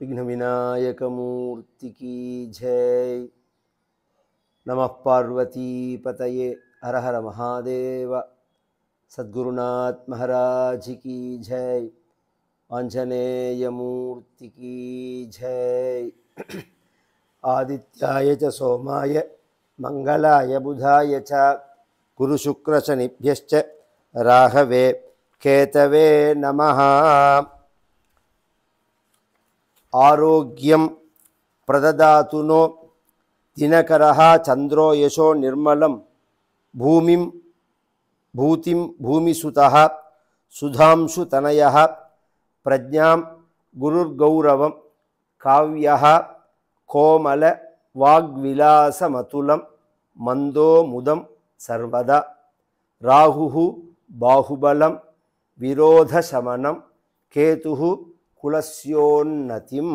विघ्न विनायक मूर्ति की जय। नमः पार्वती पतये हर हर महादेव। सद्गुरुनाथ महाराज की जय। आंजनेय मूर्ति की जय। आदित्याय च सोमाय मंगलाय बुधाय च गुरुशुक्रशनिभ्यश्च राहवे केतवे नमः। आरोग्यं प्रददातु नो दिनकरः चंद्रो यशो निर्मलं भूमिं भूतिं भूमिसुतः सुधांशु तनयः प्रज्ञां गुरुर्गौरवं काव्यः कोमल वाग्विलासमतुलं मंदो मुदं सर्वदा राहुः बाहुबलं विरोधशमनं केतुः कुलस्योन्नतिम्।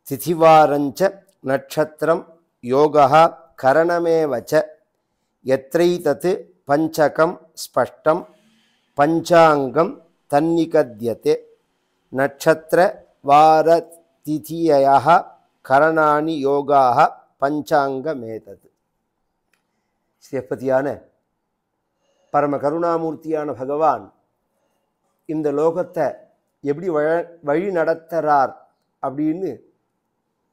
तिथिवारंच नक्षत्रं योगः करणमेव च यत्रैतत् पंचकं स्पष्टं पंचांगं तन्निकद्यते। नक्षत्र वार तिथियः करणानि योगाः पंचांगमेतत्। ஸ்ரீபதியான பரம கருணாமூர்த்தியான பகவான் இந்த லோகத்தை எப்படி வழி நடத்துறார் அப்படின்னு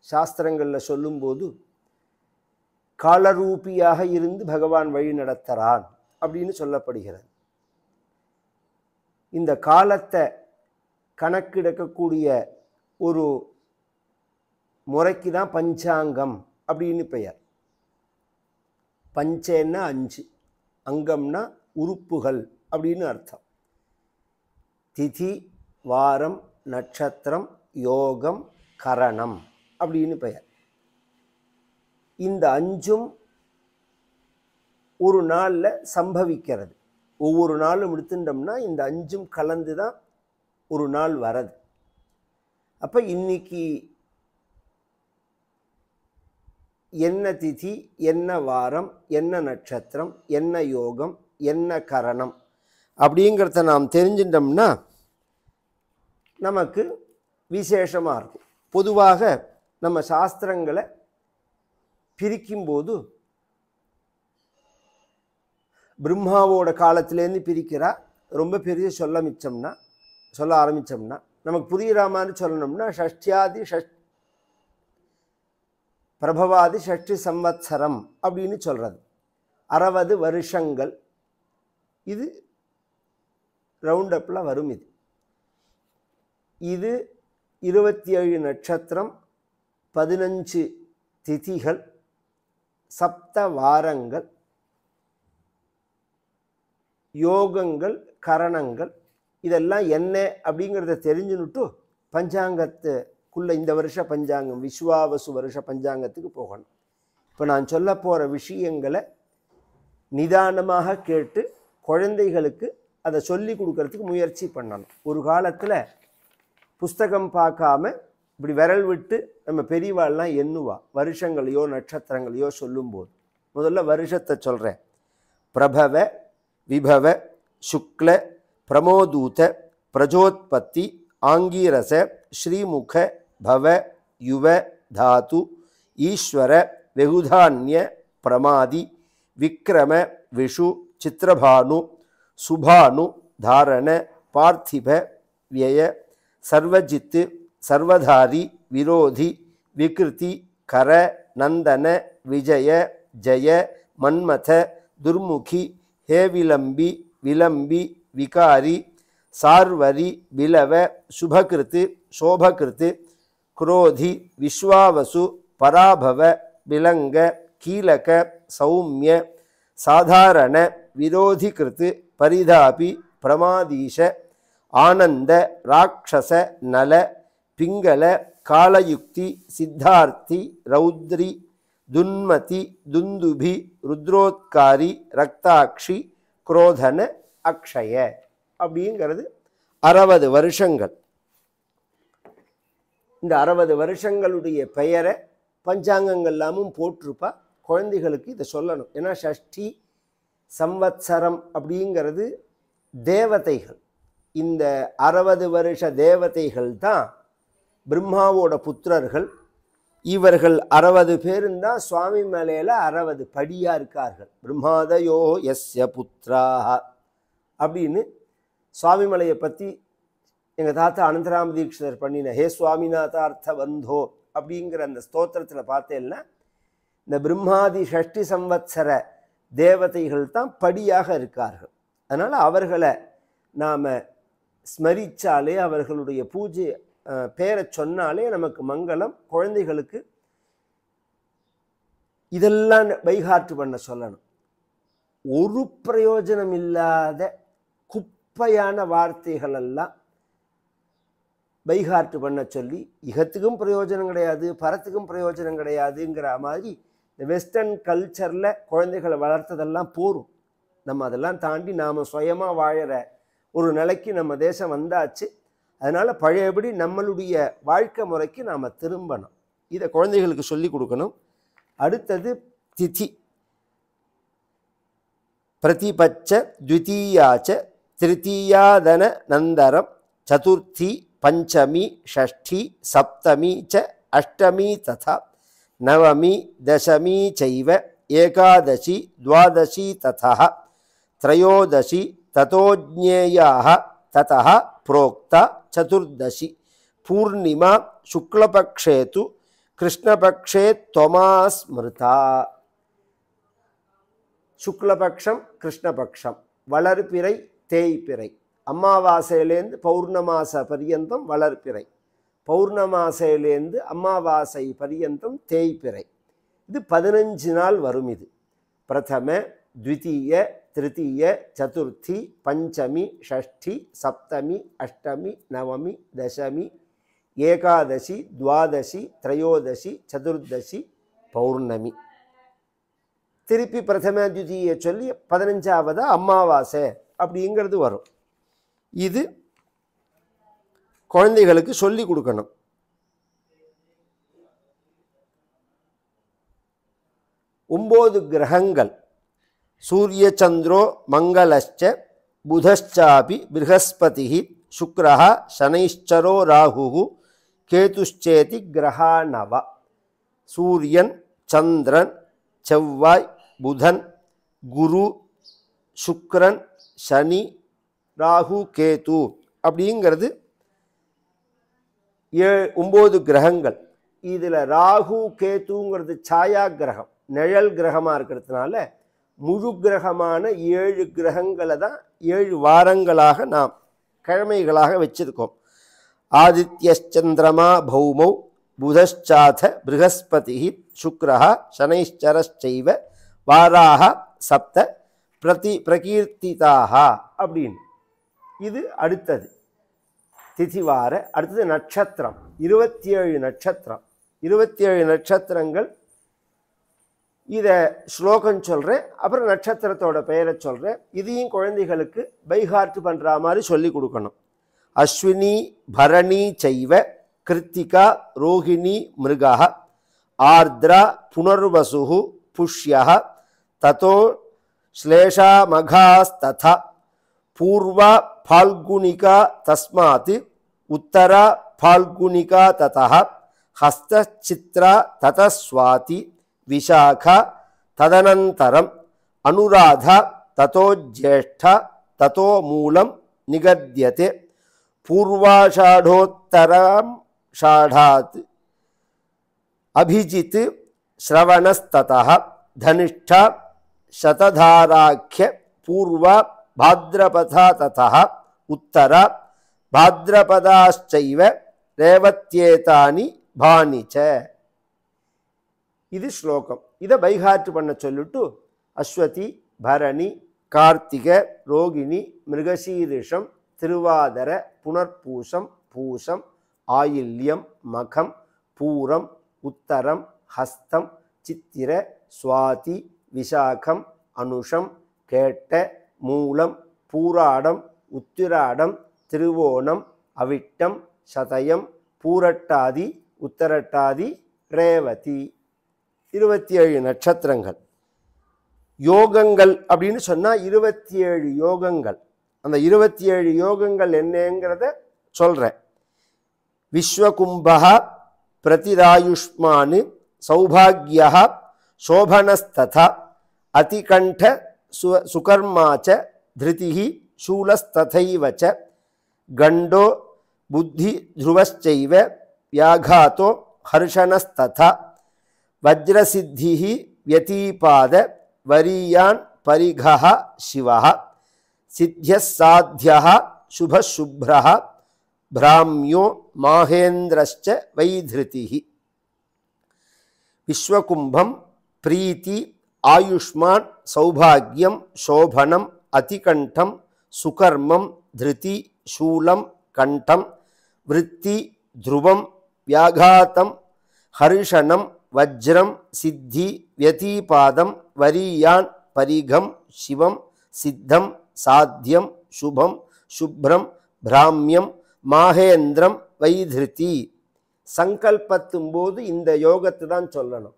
சாஸ்திரங்களில் சொல்லும்போது காலரூபியாக இருந்து பகவான் வழி நடத்துறான் அப்படின்னு சொல்லப்படுகிறது. இந்த காலத்தை கணக்கெடுக்கக்கூடிய ஒரு முறைக்கு தான் பஞ்சாங்கம் அப்படின்னு பெயர். பஞ்சேன்னா 5, அங்கம்னா உறுப்புகள் அப்படின்னு அர்த்தம். திதி, வாரம், நட்சத்திரம், யோகம், கரணம் அப்படின்னு பெயர். இந்த 5ம் ஒரு நாளில் சம்பவிக்கிறது. ஒவ்வொரு நாளும் எடுத்துட்டோம்னா இந்த 5ம் கலந்து தான் ஒரு நாள் வரது. அப்போ இன்னைக்கு என்ன திதி, என்ன வாரம், என்ன நட்சத்திரம், என்ன யோகம், என்ன கரணம் அப்படிங்கிறத நாம் தெரிஞ்சிட்டோம்னா நமக்கு விசேஷமாக இருக்கும். பொதுவாக நம்ம சாஸ்திரங்களை பிரிக்கும்போது பிரம்மாவோட காலத்திலேருந்து பிரிக்கிறா. ரொம்ப பெரிய சொல்ல ஆரம்பித்தோம்னா நமக்கு புரிகிற மாதிரி சொல்லணும்னா ஷஷ்டியாதி பிரபவாதி ஷஷ்டி சம்வத்சரம் அப்படின்னு சொல்கிறது. 60 வருஷங்கள் இது ரவுண்டப்பில் வரும். இது 27 நட்சத்திரம், 15 திதிகள், 7 வாரங்கள், யோகங்கள், கரணங்கள், இதெல்லாம் என்ன அப்படிங்கிறத தெரிஞ்சுன்னுட்டு பஞ்சாங்கத்துக்குள்ளே இந்த வருஷ பஞ்சாங்கம் விஸ்வாவசு வருஷ பஞ்சாங்கத்துக்கு போகணும். இப்போ நான் சொல்ல போகிற விஷயங்களை நிதானமாக கேட்டு குழந்தைகளுக்கு அதை சொல்லி கொடுக்கறதுக்கு முயற்சி பண்ணணும். ஒரு காலத்தில் புஸ்தகம் பார்க்காம இப்படி விரல் விட்டு நம்ம பெரியவாள்லாம் எண்ணுவா வருஷங்களையோ நட்சத்திரங்களையோ சொல்லும்போது. முதல்ல வருஷத்தை சொல்கிறேன். பிரபவ, விபவ, சுக்ல, பிரமோதூத, பிரஜோத்பத்தி, ஆங்கீரச, ஸ்ரீமுக, பவ, யுவ, தாது, ஈஸ்வர, வெகுதான்ய, பிரமாதி, விக்ரம, விஷு, சித்திரபானு, சுபானு, தாரண, பார்த்திப, வியய, சர்வஜித்து, சர்வதாரி, விரோதி, விகிருதி, கர, நந்தன, விஜய, ஜய, மன்மத, துர்முகி, ஹேவிலம்பி, விலம்பி, விகாரி, சார்வரி, பிலவ, சுபகிருத்து, சோபகிருத்து, குரோதி, விஸ்வாவசு, பராபவ, பிலங்க, கீலக, சௌமிய, சாதாரண, விரோதிகிருத்து, பரிதாபி, பிரமாதீஷ, ஆனந்த, ராட்சச, நல, பிங்கள, காலயுக்தி, சித்தார்த்தி, ரௌத்ரி, துன்மதி, துந்துபி, ருத்ரோத்காரி, ரக்தாட்சி, குரோதன, அக்ஷய அப்படிங்கிறது 60 வருஷங்கள். இந்த 60 வருஷங்களுடைய பெயரை பஞ்சாங்கங்கள் எல்லாமும் போட்டிருப்பா. குழந்தைகளுக்கு இதை சொல்லணும். ஏன்னா ஷஷ்டி சம்வத்சரம் அப்படிங்கிறது தேவதைகள். இந்த 60 வருஷ தேவதைகள் தான் பிரம்மாவோட புத்திரர்கள். இவர்கள் 60 பேருந்தான் சுவாமி மலையில் 60 படியாக இருக்கார்கள். பிரம்மாதயோ யஸ்ய புத்ராஹ அப்படின்னு சுவாமிமலையை பற்றி எங்கள் தாத்தா அனந்தராம தீட்சிதர் பண்ணின ஹே சுவாமிநாதார்த்த வந்தோ அப்படிங்கிற அந்த ஸ்தோத்திரத்தில் பார்த்தேன்னா இந்த பிரம்மாதி ஷஷ்டி சம்வத்சர தேவதைகள் தான் படியாக இருக்கார்கள். அதனால் அவர்களை நாம் ஸ்மரித்தாலே, அவர்களுடைய பூஜை பேரை சொன்னாலே நமக்கு மங்களம். குழந்தைகளுக்கு இதெல்லாம் பைகாட்டு பண்ண சொல்லணும். ஒரு பிரயோஜனம் இல்லாத குப்பையான வார்த்தைகள் எல்லாம் பைகாட்டு பண்ண சொல்லி இகத்துக்கும் பிரயோஜனம் கிடையாது, பரத்துக்கும் பிரயோஜனம் கிடையாதுங்கிற மாதிரி இந்த வெஸ்டர்ன் கல்ச்சரில் குழந்தைகளை வளர்த்ததெல்லாம் போரும். நம்ம அதெல்லாம் தாண்டி நாம் சுயமாக வாழற ஒரு நிலைக்கு நம்ம தேசம் வந்தாச்சு. அதனால் பழையபடி நம்மளுடைய வாழ்க்கை முறைக்கு நாம் திரும்பணும். இதை குழந்தைகளுக்கு சொல்லி கொடுக்கணும். அடுத்தது திதி. பிரதிபட்ச த்விதீயாச்ச திருத்தீயாதன நந்தரம் சதுர்த்தி பஞ்சமி ஷஷ்டி சப்தமி ச அஷ்டமி ததா நவமி தசமி சைவ ஏகாதசி துவாதசி ததா த்ரயோதசி ததோஜ்ஞேயாः ததः प्रोक्ता चतुर्दशी पूर्णिमा शुक्लपक्षे तु कृष्णपक्षे त्वमा स्मृता. शुक्लपक्षम कृष्णपक्षम वलर्पिरै தேய்பிறை. அமாவாசையிலேருந்து பௌர்ணமாச பரியந்தம் வளர்ப்பிறை, பௌர்ணமாசையிலேருந்து அமாவாசை பரியந்தம் தேய்பிறை. இது 15 நாள் வரும். இது பிரதம த்விதீய திருத்தீய சதுர்த்தி பஞ்சமி ஷஷ்டி சப்தமி அஷ்டமி நவமி தசமி ஏகாதசி துவாதசி த்ரயோதசி சதுர்தசி பௌர்ணமி. திருப்பி பிரதம த்விதீய சொல்லி 15ஆவது அமாவாசை அப்படிங்கிறது வரும். இது குழந்தைகளுக்கு சொல்லி கொடுக்கணும். ஒன்பது கிரகங்கள் சூரிய சந்திரோ மங்களச்ச புதச்சாபி ப்ரஹஸ்பதி சுக்ரஹ சனைச்சரோ ராகு கேதுச்சேதி கிரகா நவ. சூரியன் சந்திரன் செவ்வாய் புதன் குரு சுக்ரன் சனி ராகு கேது அப்படிங்கிறது 9 கிரகங்கள். இதில் ராகு கேதுங்கிறது சாயா கிரகம், நிழல் கிரகமாக இருக்கிறதுனால முழு கிரகமான 7 கிரகங்களை தான் 7 வாரங்களாக நாம் கிழமைகளாக வச்சிருக்கோம். ஆதித்யச்சந்திரமா பௌமௌ புதச்சாத ப்ரஹஸ்பதி சுக்ரஹ சனைச்சரச்சைவ வாராக சப்த பிரகீர்த்திதாக அப்படின்னு. இது அடுத்தது திதிவார. அடுத்தது நட்சத்திரம். 27 நட்சத்திரம், 27 நட்சத்திரங்கள். இதை ஸ்லோகம் சொல்கிறேன், அப்புறம் நட்சத்திரத்தோட பெயரை சொல்கிறேன். இதையும் குழந்தைகளுக்கு பைஹார்ட் பண்ணுற மாதிரி சொல்லி கொடுக்கணும். அஸ்வினி பரணி சைவ கிருத்திகா ரோஹிணி மிருகா ஆர்திரா புனர்வசு புஷ்யா ததோ ஸ்லேஷா மகாஸ்ததா பூர்வா ஃபால்குனிகா தஸ்மாத் உத்தரா ஃபால்குனிகா ததः ஹஸ்தசித்ரா ததஸ்வாதி விசாகா ததனந்தரம் அனுராதா ததோ ஜேஷ்டா ததோ மூலம் நிகத்யதே பூர்வாஷாடோத்தரம் ஷாடாத் அபிஜித் ஸ்ரவணஸ்ததः தனிஷ்டா சததாராக்ய பூர்வா பாத்ரபதா ததः உத்தரா பாத்ரபதாச்சைவ ரேவத்யேதானி பாணிச்ச. இது ஸ்லோகம். இதை பைஹார்ட் பண்ண சொல்லிட்டு அஸ்வதி பரணி கார்த்திக ரோகிணி மிருகசீரிஷம் திருவாதர புனர்பூசம் பூசம் ஆயில்யம் மகம் பூரம் உத்தரம் ஹஸ்தம் சித்திர சுவாதி விசாகம் அனுஷம் கேட்ட மூலம் பூராடம் உத்திராடம் திருவோணம் அவிட்டம் சதயம் பூரட்டாதி, உத்தரட்டாதி, ரேவதி, 27 நட்சத்திரங்கள். யோகங்கள் அப்படின்னு சொன்னா 27 யோகங்கள். அந்த 27 யோகங்கள் என்னங்கிறத சொல்றேன். விஸ்வகும்பஹ பிரதிராயுஷ்மான் சௌபாக்யஹ சோபனஸ்ததா அதிகண்ட சுகர்மாச்ச திருதிஹி சூலஸ்ததைவச்ச கண்டோ புத்தி த்ருவశ్చைவ வியாகாதோ ஹர்ஷனஸ்ததா வஜ்ரசித்திஹி வ்யதீபாத வரியான் பரிகஹ சிவஹ சித்யஸ் சாத்யஹ சுபசுப்ரஹ பிராம்யோ மாஹேந்திரஸ்ச வைத்ருதிஹி. விஸ்வகும்பம் பிரீத்தி, ஆயுஷ்மான், சௌபாகியம், சோபனம், அதிகண்டம், சுகர்மம், திருதி, சூலம், கண்டம், விருத்தி, த்ருவம், வியாகாதம், ஹர்ஷனம், வஜ்ரம், சித்தி, வ்யதீபாதம், வரியான், பரிகம், சிவம், சித்தம், சாத்தியம், சுபம், சுப்ரம், பிராமியம், மாஹேந்திரம், வைத்ருதி. சங்கல்பத்தும் போது இந்த யோகத்தை தான் சொல்லணும்.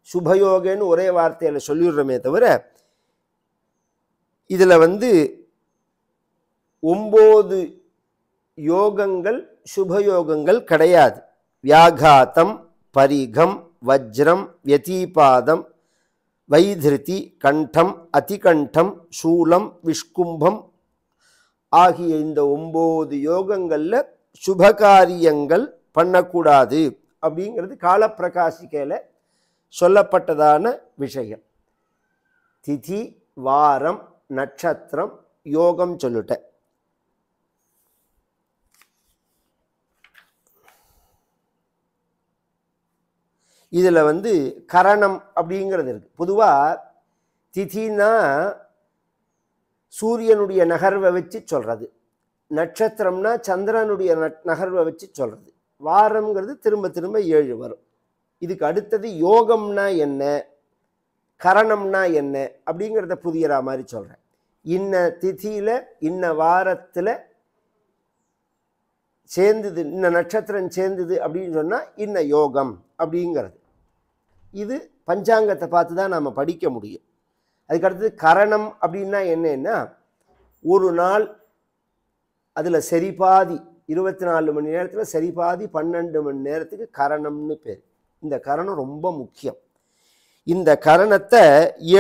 சுபயோகன்னு ஒரே வார்த்தையில சொல்லிடுறோமே தவிர இதுல 9 யோகங்கள் சுபயோகங்கள் கிடையாது. வியாகாதம், பரிகம், வஜ்ரம், வ்யதீபாதம், வைத்ருதி, கண்டம், அதிகண்டம், சூலம், விஷ்கும்பம் ஆகிய இந்த 9 யோகங்கள்ல சுபகாரியங்கள் பண்ணக்கூடாது அப்படிங்கிறது காலப்பிரகாசிக்கையில சொல்லப்பட்டதான விஷயம். திதி, வாரம், நட்சத்திரம், யோகம் சொல்லிட்டேன். இதுல கரணம் அப்படிங்கிறது இருக்கு. பொதுவா திதினா சூரியனுடைய நகர்வை வச்சு சொல்றது, நட்சத்திரம்னா சந்திரனுடைய நகர்வை வச்சு சொல்றது, வாரம்ங்கிறது திரும்ப திரும்ப 7 வரும். இதுக்கு அடுத்தது யோகம்னா என்ன, கரணம்னா என்ன அப்படிங்கிறத புரியற மாதிரி சொல்றேன். இன்ன திதியில இன்ன வாரத்துல சேர்ந்தது, இன்ன நட்சத்திரம் சேர்ந்தது அப்படின்னு சொன்னா இன்ன யோகம் அப்படிங்கிறது. இது பஞ்சாங்கத்தை பார்த்து தான் நாம படிக்க முடியும். அதுக்கு அடுத்தது கரணம் அப்படின்னா என்னன்னா, ஒரு நாள் அதுல சரிபாதி 24 மணி நேரத்துல சரிபாதி 12 மணி நேரத்துக்கு கரணம்னு பேர். இந்த கரணம் ரொம்ப முக்கியம். இந்த கரணத்தை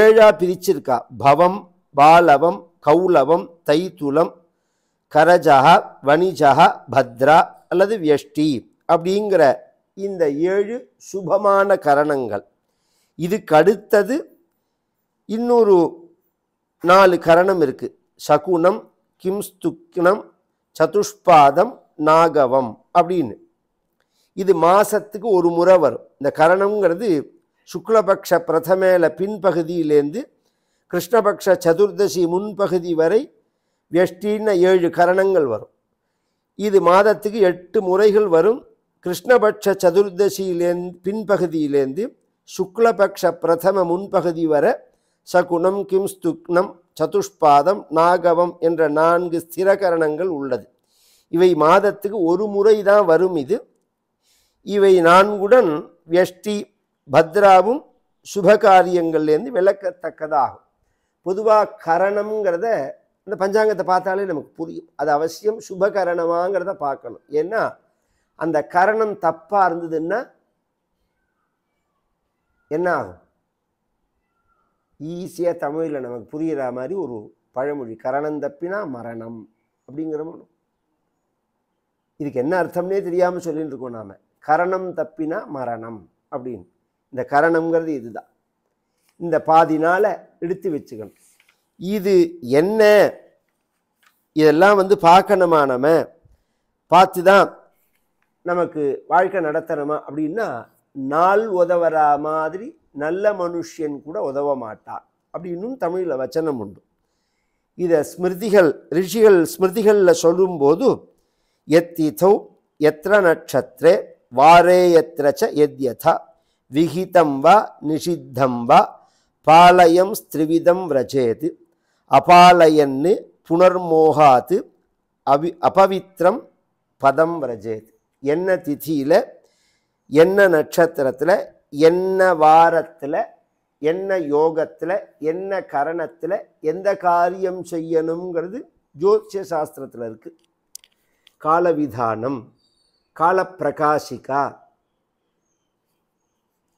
7ஆ பிரிச்சிருக்கா. பவம், பாலவம், கௌலவம், தைத்துலம், கரஜஹ, வணிஜஹ, பத்ரா அல்லது வியஷ்டி அப்படிங்கிற இந்த 7 சுபமான கரணங்கள். இதுக்கு அடுத்தது இன்னொரு 4 கரணம் இருக்கு. சகுனம், கிம்ஸ்துக்னம், சதுஷ்பாதம், நாகவம் அப்படின்னு. இது மாசத்துக்கு ஒரு முறை வரும். இந்த கரணம்ங்கிறது சுக்லபக்ஷ பிரதமேல பின்பகுதியிலேருந்து கிருஷ்ணபக்ஷ சதுர்தசி முன்பகுதி வரை வியஷ்டின்னு 7 கரணங்கள் வரும். இது மாதத்துக்கு 8 முறைகள் வரும். கிருஷ்ணபக்ஷ சதுர்தசியிலேருந்து பின்பகுதியிலேருந்து சுக்லபக்ஷ பிரதம முன்பகுதி வரை சகுனம், கிம்ஸ்துக்னம், சதுஷ்பாதம், நாகவம் என்ற 4 ஸ்திரகரணங்கள் உள்ளது. இவை மாதத்துக்கு ஒரு முறை தான் வரும். இவை 4உடன் வியஷ்டி, பத்ராவும் சுபகாரியங்கள்லேருந்து விளக்கத்தக்கதாகும். பொதுவாக கரணம்ங்கிறத இந்த பஞ்சாங்கத்தை பார்த்தாலே நமக்கு புரியும். அது அவசியம் சுபகரணமாங்கிறத பார்க்கணும். ஏன்னா அந்த கரணம் தப்பா இருந்ததுன்னா என்ன ஆகும்? ஈஸியா தமிழ்ல நமக்கு புரியுற மாதிரி ஒரு பழமொழி, கரணம் தப்பினா மரணம் அப்படிங்கிற. இதுக்கு என்ன அர்த்தம்னே தெரியாம சொல்லிட்டு இருக்கோம் நாம. கரணம் தப்பினா மரணம் அப்படின்னு. இந்த கரணம்ங்கிறது இதுதான். இந்த பாதினால எடுத்து வச்சுக்கணும். இது என்ன, இதெல்லாம் பார்க்கணுமா, நம்ம பார்த்து தான் நமக்கு வாழ்க்கை நடத்தணுமா அப்படின்னா, நாள் உதவரா மாதிரி நல்ல மனுஷன் கூட உதவ மாட்டார் அப்படின்னும் தமிழில் வச்சனம் உண்டு. இதை ஸ்மிருதிகள், ரிஷிகள் ஸ்மிருதிகளில் சொல்லும்போது எத்திதௌ எத்திர நட்சத்திரே வாரே எத்திரச்ச எத்யதா விஹிதம் வா நிஷித்தம் வா பாலயம் ஸ்திரிவிதம் விரஜேது அபாலயன்னு புனர்மோகாத்து அபவித்ரம் பதம் விரஜேத். என்ன திதியில், என்ன நட்சத்திரத்தில், என்ன வாரத்தில், என்ன யோகத்தில், என்ன கரணத்தில் எந்த காரியம் செய்யணுங்கிறது ஜோதிஷ சாஸ்திரத்தில் இருக்குது. காலவிதானம், காலப்பிரகாசிகா,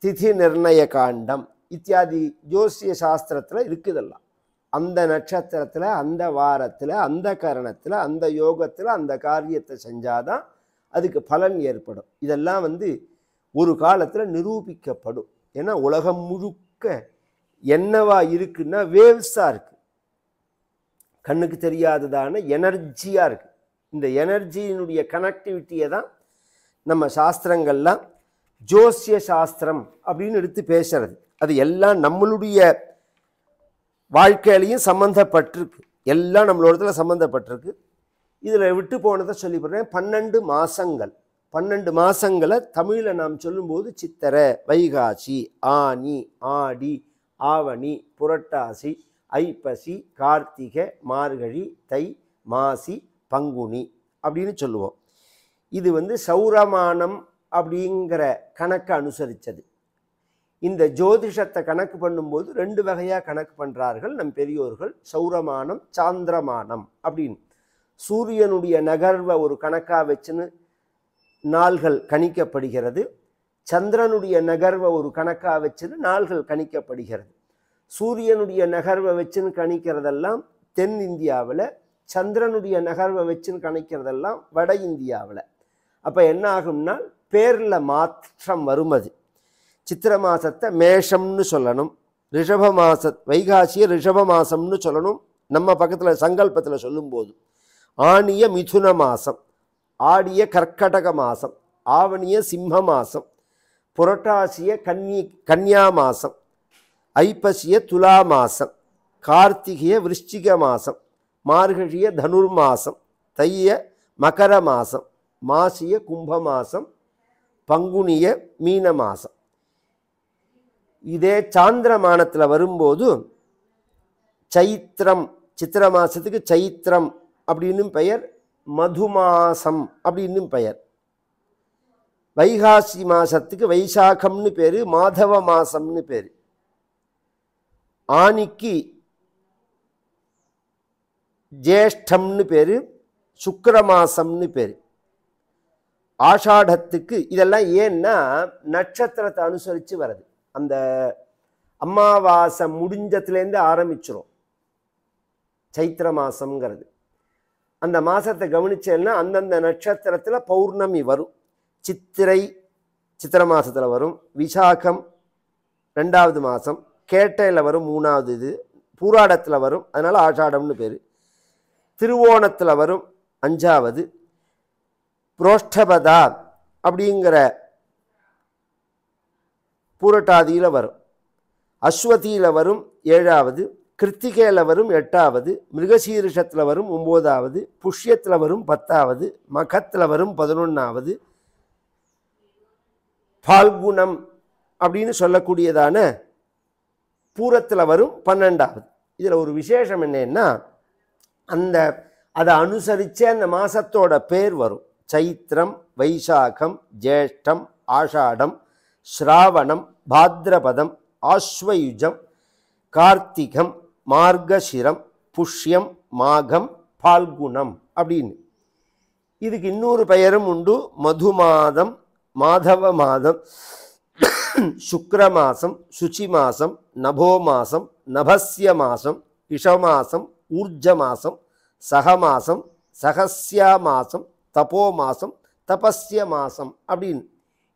திதி நிர்ணய காண்டம் இத்தியாதி ஜோசிய சாஸ்திரத்தில் இருக்குதெல்லாம். அந்த நட்சத்திரத்தில், அந்த வாரத்தில், அந்த கரணத்தில், அந்த யோகத்தில் அந்த காரியத்தை செஞ்சாதான் அதுக்கு பலன் ஏற்படும். இதெல்லாம் ஒரு காலத்தில் நிரூபிக்கப்படும். ஏன்னா உலகம் முழுக்க என்னவா இருக்குன்னா வேவ்ஸாக இருக்குது, கண்ணுக்கு தெரியாததான எனர்ஜியாக இருக்குது. இந்த எனர்ஜியினுடைய கனெக்டிவிட்டியை தான் நம்ம சாஸ்திரங்கள்லாம் ஜோசிய சாஸ்திரம் அப்படின்னு எடுத்து பேசுறது. அது எல்லாம் நம்மளுடைய வாழ்க்கையிலையும் சம்மந்தப்பட்டிருக்கு, எல்லாம் நம்மளோட சம்மந்தப்பட்டிருக்கு. இதில் விட்டு போனதை சொல்லி போடுறேன். 12 மாதங்கள், 12 மாதங்களை தமிழில் நாம் சொல்லும்போது சித்திரை, வைகாசி, ஆனி, ஆடி, ஆவணி, புரட்டாசி, ஐப்பசி, கார்த்திகை, மார்கழி, தை, மாசி, பங்குனி அப்படின்னு சொல்லுவோம். இது சௌரமானம் அப்படிங்கிற கணக்கை அனுசரித்தது. இந்த ஜோதிஷத்தை கணக்கு பண்ணும்போது 2 வகையாக கணக்கு பண்ணுறார்கள் நம் பெரியோர்கள். சௌரமானம், சாந்திரமானம் அப்படின்னு. சூரியனுடைய நகர்வை ஒரு கணக்காக வச்சுன்னு நாள்கள் கணிக்கப்படுகிறது. சந்திரனுடைய நகர்வை ஒரு கணக்காக வச்சுன்னு நாள்கள் கணிக்கப்படுகிறது. சூரியனுடைய நகர்வை வச்சுன்னு கணிக்கிறதெல்லாம் தென் இந்தியாவில், சந்திரனுடைய நகர்வை வச்சுன்னு கணிக்கிறதெல்லாம் வட இந்தியாவில். அப்போ என்ன ஆகும்னா பேரில் மாற்றம் வரும். அது சித்திரை மாதத்தை மேஷம்னு சொல்லணும், ரிஷப வைகாசியை ரிஷப மாதம்னு சொல்லணும் நம்ம பக்கத்தில் சங்கல்பத்தில் சொல்லும்போது. ஆணிய மிதுன மாதம், ஆடிய கர்க்கடக மாதம், ஆவணிய சிம்ம மாதம், புரட்டாசிய கன்னியா மாதம், ஐப்பசிய துலா மாதம், கார்த்திகைய விருச்சிக மாதம், மார்கழிய தனுர் மாதம், தைய மகர மாதம், மாசிய கும்ப மாதம், பங்குனிய மீன மாதம். இதே சாந்திரமானத்தில் வரும்போது சைத்திரம், சித்திர மாதத்துக்கு சைத்திரம் அப்படின்னும் பெயர், மதுமாசம் அப்படின்னும் பெயர். வைகாசி மாதத்துக்கு வைசாகம்னு பேர், மாதவ மாசம்னு பேர். ஆனிக்கு ஜேஷ்டம்னு பேர், சுக்கிர மாசம்னு பேர். ஆஷாடத்துக்கு இதெல்லாம் ஏன்னா நட்சத்திரத்தை அனுசரித்து வருது. அந்த அமாவாசை முடிஞ்சத்துலேருந்து ஆரம்பிச்சிரும் சைத்திர மாதம்ங்கிறது. அந்த மாதத்தை கவனிச்சேன்னா அந்தந்த நட்சத்திரத்தில் பௌர்ணமி வரும். சித்திரை மாதத்தில் வரும், விசாகம் 2வது மாதம், கேட்டையில் வரும் 3வது, இது பூராடத்தில் வரும், அதனால் ஆஷாடம்னு பேர். திருவோணத்தில் வரும் 5வது, புரோஷ்டபதா அப்படிங்கிற பூரட்டாதியில் வரும், அஸ்வதியில் வரும் 7வது, கிருத்திகையில் வரும் 8வது, மிருகசீரிஷத்தில் வரும் 9வது, புஷ்யத்தில் வரும் 10வது, மகத்தில் வரும் 11வது, பால்குணம் அப்படின்னு சொல்லக்கூடியதான பூரத்தில் வரும் 12வது. இதில் ஒரு விசேஷம் என்னன்னா அதை அனுசரித்து அந்த மாதத்தோட பேர் வரும். சைத்திரம், வைசாகம், ஜேஷ்டம், ஆஷாடம், ஸ்ராவணம், பாத்ரபதம், ஆஸ்வயுஜம், கார்த்திகம், மார்கசிரம், புஷ்யம், மாகம், பால்குணம் அப்படின்னு. இதுக்கு இன்னொரு பெயரும் உண்டு. மது மாதம், மாதவ மாதம், சுக்ர மாசம், சுச்சி மாசம், நபோ மாசம், நபஸ்ய மாசம், இஷமாசம், ஊர்ஜ மாசம், சகமாசம், சகஸ்யா மாசம், தபோ மாசம், தபஸ்ய மாசம் அப்படின்னு.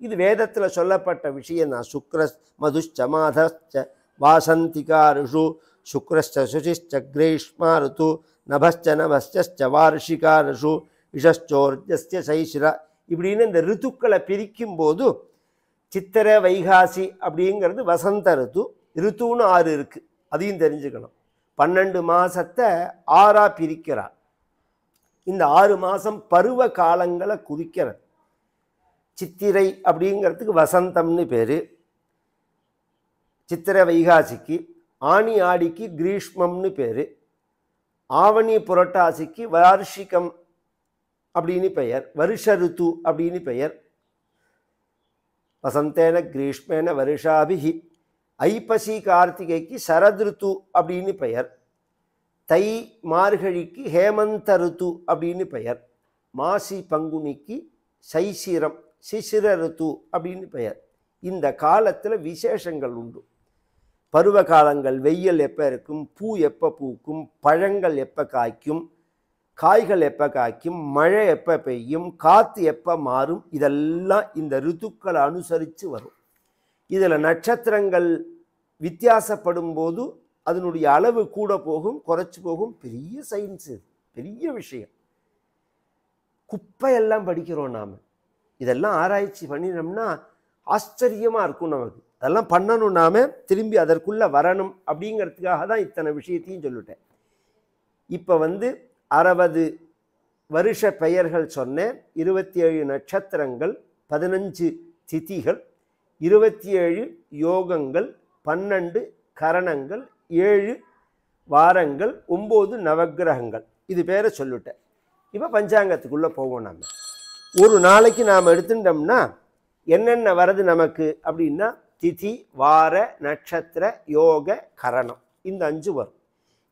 இது வேதத்தில் சொல்லப்பட்ட விஷயம் தான். சுக்ர மதுஷ்ச மாதச்ச வாசந்திகா ரிஷு, சுக்ரஸ்ச சுசிஷ்ச கிரீஷ்மா ரித்து, நபஸ்ச நபஸ்ச வார்ஷிகா ரிஷு, இஷச்சோர்ஜஸ்ய சைசிரா இப்படின்னு இந்த ரித்துக்களை பிரிக்கும் போது சித்திரை, வைகாசி அப்படிங்கிறது வசந்த ரித்து. ரித்துன்னு 6 இருக்குது, அதையும் தெரிஞ்சுக்கணும். 12 மாதத்தை 6ஆக பிரிக்கிறார். இந்த 6 மாதம் பருவ காலங்களை குறிக்கிறது. சித்திரை அப்படிங்கிறதுக்கு வசந்தம்னு பேர், சித்திரை வைகாசிக்கு. ஆனி ஆடிக்கு கிரீஷ்மம்னு பேர், ஆவணி புரட்டாசிக்கு வார்ஷிகம் அப்படின்னு பெயர். வருஷ ருத்து அப்படின்னு பெயர். வசந்தேன கிரீஷ்மேன வருஷாபிஹி. ஐப்பசி கார்த்திகைக்கு சரத் ருத்து அப்படின்னு பெயர். தை மார்கழிக்கு ஹேமந்த ருத்து அப்படின்னு பெயர். மாசி பங்குனிக்கு சைசிரம் சிசிர ருத்து அப்படின்னு பெயர். இந்த காலத்தில் விசேஷங்கள் உண்டு. பருவ காலங்கள், வெயில் எப்போ இருக்கும், பூ எப்போ பூக்கும், பழங்கள் எப்போ காய்க்கும், காய்கள் எப்போ காய்க்கும், மழை எப்போ பெய்யும், காற்று எப்போ மாறும், இதெல்லாம் இந்த ருத்துக்களை அனுசரித்து வரும். இதில் நட்சத்திரங்கள் வித்தியாசப்படும் போது அதனுடைய அளவு கூட போகும், குறைச்சி போகும். பெரிய சயின்ஸ் இது, பெரிய விஷயம். குப்பையெல்லாம் படிக்கிறோம் நாம். இதெல்லாம் ஆராய்ச்சி பண்ணினோம்னா ஆச்சரியமாக இருக்கும் நமக்கு. அதெல்லாம் பண்ணணும், நாம் திரும்பி அதற்குள்ளே வரணும். அப்படிங்கிறதுக்காக தான் இத்தனை விஷயத்தையும் சொல்லிட்டேன். இப்போ 60 வருஷ பெயர்கள் சொன்னேன். 27 நட்சத்திரங்கள், 15 திதிகள், 27 யோகங்கள், 12 கரணங்கள், 7 வாரங்கள், 9 நவக்கிரகங்கள். இது பேரை சொல்லிட்டேன். இப்போ பஞ்சாங்கத்துக்குள்ளே போவோம். நம்ம ஒரு நாளைக்கு நாம் எடுத்துட்டோம்னா என்னென்ன வருது நமக்கு அப்படின்னா, திதி, வார, நட்சத்திர, யோக, கரணம், இந்த 5 வரும்.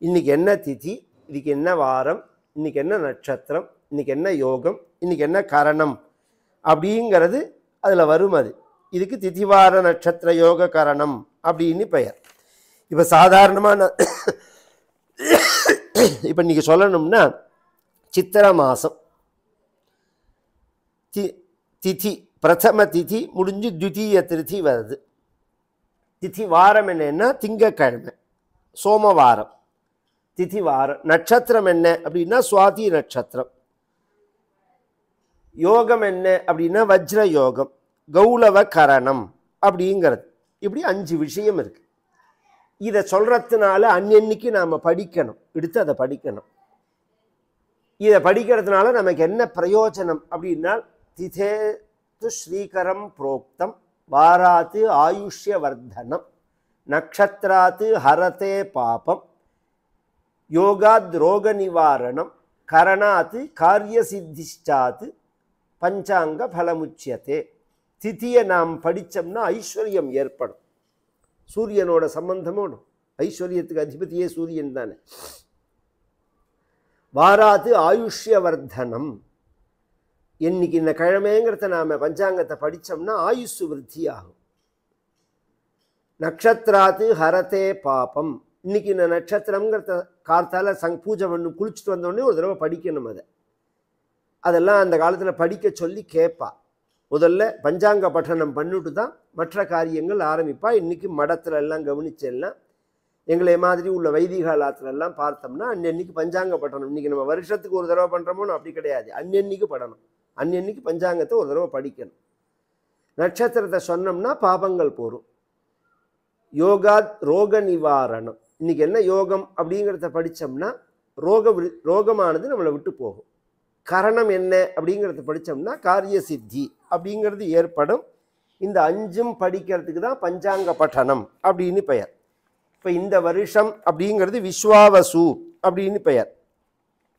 இன்றைக்கி என்ன திதி, இதுக்கு என்ன வாரம், இன்றைக்கி என்ன நட்சத்திரம், இன்றைக்கி என்ன யோகம், இன்றைக்கி என்ன கரணம் அப்படிங்கிறது அதில் வரும். அது இதுக்கு திதிவார நட்சத்திர யோக கரணம் அப்படின்னு பெயர். இப்போ சாதாரணமாக இப்போ இன்றைக்கி சொல்லணும்னா சித்திர மாதம் திதி பிரதம திதி முடிஞ்சு த்விதீய திருதி வருது. திதி வாரம் என்னன்னா திங்கக்கிழமை, சோமவாரம் திதி வாரம். நட்சத்திரம் என்ன அப்படின்னா சுவாதி நட்சத்திரம். யோகம் என்ன அப்படின்னா வஜ்ர யோகம், கௌளவ கரணம் அப்படிங்கிறது. இப்படி 5 விஷயம் இருக்கு. இதை சொல்றதுனால அன்னன்னைக்கு நாம் படிக்கணும், எடுத்து அதை படிக்கணும். இதை படிக்கிறதுனால நமக்கு என்ன பிரயோஜனம் அப்படின்னா, திதேது ஸ்ரீகரம் புரோக்தம் வாராத்து ஆயுஷ்ய வர்தனம் நக்ஷத்ராத்து ஹரதே பாபம் யோகாத் ரோக நிவாரணம் கரணாத்து காரிய சித்திஷ்டாத்து பஞ்சாங்க பலமுச்சியத்தே. திதியை நாம் படித்தோம்னா ஐஸ்வர்யம் ஏற்படும். சூரியனோட சம்பந்தமோடு, ஐஸ்வர்யத்துக்கு அதிபதியே சூரியன் தானே. வாராத்து ஆயுஷ்ய வர்தனம். இன்னைக்கு இந்த கிழமைங்கிறத நாம் பஞ்சாங்கத்தை படித்தோம்னா ஆயுஷ் விருத்தி ஆகும். நக்ஷத்ராத்து ஹரதே பாபம். இன்னைக்கு இந்த நட்சத்திரங்கிறத கார்த்தால பூஜை பண்ணு குளிச்சுட்டு வந்தோடனே ஒரு தடவை படிக்கணும். அதெல்லாம் அந்த காலத்தில் படிக்க சொல்லி கேட்பா. முதல்ல பஞ்சாங்க பட்டனம் பண்ணிட்டு தான் மற்ற காரியங்கள் ஆரம்பிப்பா. இன்றைக்கி மடத்துல எல்லாம் கவனிச்செல்லாம் எங்களை மாதிரி உள்ள வைதிகாலத்துலெல்லாம் பார்த்தோம்னா அன்னன்னைக்கு பஞ்சாங்க பட்டனம். இன்றைக்கி நம்ம வருஷத்துக்கு ஒரு தடவை பண்ணுறோமோன்னு அப்படி கிடையாது, அன்னன்னைக்கு படணும். அன்னன்னைக்கு பஞ்சாங்கத்தை ஒரு தடவை படிக்கணும். நட்சத்திரத்தை சொன்னோம்னா பாபங்கள் போகும். யோகா ரோக நிவாரணம். இன்றைக்கி என்ன யோகம் அப்படிங்கிறத படித்தோம்னா ரோகமானது நம்மளை விட்டு போகும். கரணம் என்ன அப்படிங்கிறத படித்தோம்னா காரிய சித்தி அப்படிங்கிறது ஏற்படும். இந்த 5ம் படிக்கிறதுக்கு தான் பஞ்சாங்க பட்டனம் அப்படின்னு பெயர். இப்போ இந்த வருஷம் அப்படிங்கிறது விஸ்வாவசு அப்படின்னு பெயர்.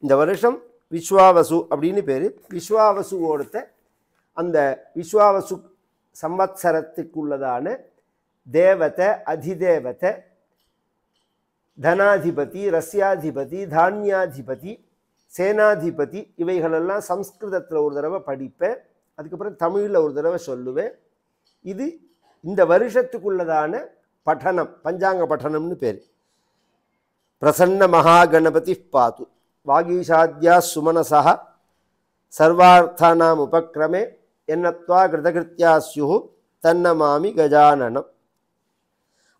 இந்த வருஷம் விஸ்வாவசு அப்படின்னு பேர். விஸ்வாவசுவோட அந்த விஸ்வாவசு சம்வத்சரத்துக்குள்ளதான தேவதை, அதிதேவதை, தனாதிபதி, ரஸ்யாதிபதி, தானியாதிபதி, சேனாதிபதி இவைகளெல்லாம் சம்ஸ்கிருதத்தில் ஒரு தடவை படிப்பேன். அதுக்கப்புறம் தமிழில் ஒரு தடவை சொல்லுவேன். இது இந்த வருஷத்துக்குள்ளதான பட்டனம், பஞ்சாங்க பட்டனம்னு பேர். பிரசன்ன மகாகணபதி பாது வாகீஷாத்யா சுமனசா சர்வார்த்தானாம் உபக்ரமே என்னத்வா கிருதகிருத்யா ஸ்யு தன்னமாமி கஜானனம்.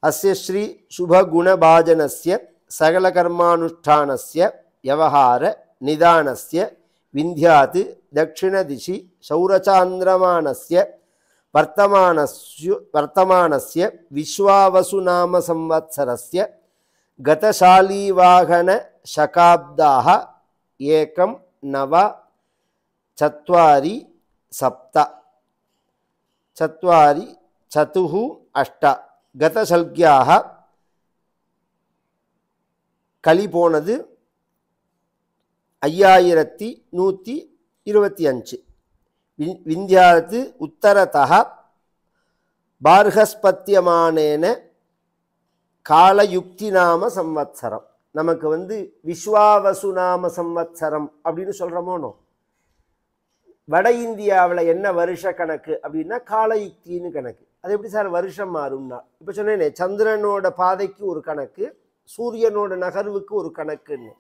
அஸ்ய ஸ்ரீ சுபகுணபாஜனஸ்ய சகலகர்மானுஷ்டானஸ்ய யவஹார நிதானஸ்ய விந்தியாத் தக்ஷிணதிஷி சௌரசாந்திரமானஸ்ய வர்த்தமானஸ்ய விஸ்வாவசுநாம சம்வத்சரஸ்ய கதசாலீவாகன சகாப்தாக 1 9 4 7 4 4 8 கதசல்கியாக கலி போனது 5127 25 விந்தியாத் உத்தரதः பார்ஹஸ்பத்தியமானேன காலயுக்தி நாம சம்வத்சரம். நமக்கு விஸ்வாவசு நாம சம்வத்சரம் அப்படின்னு சொல்கிறோமோனோ. வட இந்தியாவில் என்ன வருஷ கணக்கு அப்படின்னா காலயுக்தின்னு கணக்கு. அது எப்படி சார் வருஷம் மாறும்னா, இப்போ சொன்னேனே சந்திரனோட பாதைக்கு ஒரு கணக்கு, சூரியனோட நகர்வுக்கு ஒரு கணக்குன்னு.